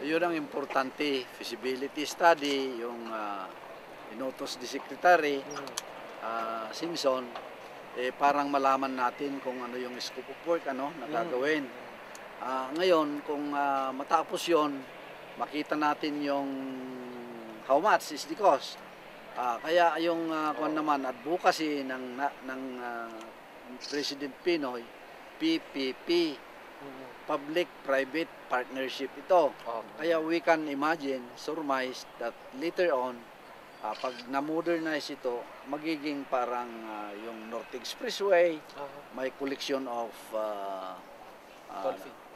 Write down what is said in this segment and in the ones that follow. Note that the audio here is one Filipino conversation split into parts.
Yun ang importante, feasibility study, yung inutos ni Secretary Singson, parang malaman natin kung ano yung scope of work na gagawin. Ngayon, kung matapos yon, makita natin yung how much is the cost. Kaya yung kung naman advocacy ng President Pinoy, PPP, Public-Private Partnership ito. Kaya we can imagine, surmise that later on, pag na-modernize ito, magiging parang yung North Expressway, may collection of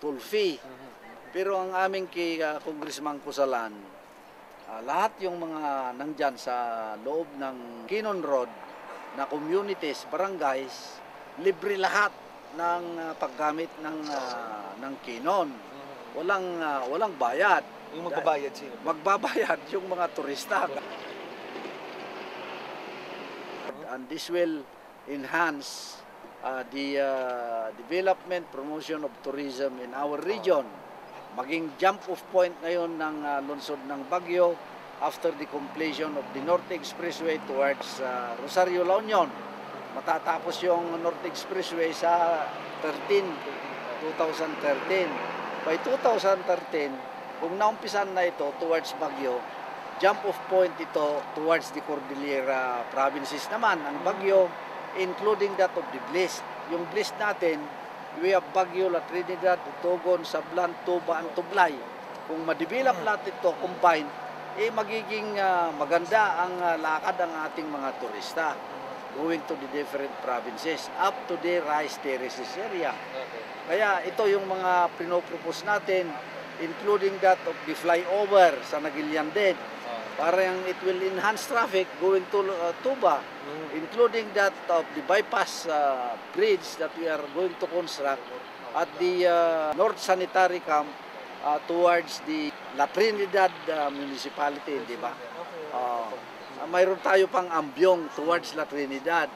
toll fee. Pero ang aming kay Congressman Kusalan, lahat yung mga nandyan sa loob ng Kinon Road na communities, barangays, libre lahat ng paggamit ng Kinon. Walang bayad. Yung magbabayad sino? Magbabayad yung mga turista. And this will enhance the development, promotion of tourism in our region. Maging jump off point ngayon ng lungsod ng Baguio after the completion of the North Expressway towards Rosario, La Union. Matatapos yung North Expressway sa 2013. By 2013, kung naumpisan na ito towards Baguio, jump off point ito towards the Cordillera provinces naman, ang Baguio, including that of the Blist. Yung Blist natin, we have Baguio, La Trinidad, Tutugon, Sablan, Tuba, and Tublay. Kung ma-develop natin ito, combine, magiging maganda ang lakad ng ating mga turista going to the different provinces up to the rice terraces area. Kaya ito yung mga pinopropose natin, including that of the flyover sa Nagilian din. Parang it will enhance traffic going to Tuba, including that of the bypass bridge that we are going to construct at the North Sanitary Camp towards the La Trinidad municipality, di ba? Mayroon tayo pang Ambyong towards La Trinidad.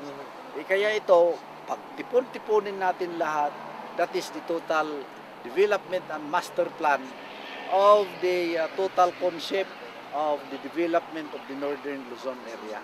Kaya ito, pag tipon-tipunin natin lahat, that is the total development and master plan of the total concept of the development of the Northern Luzon area.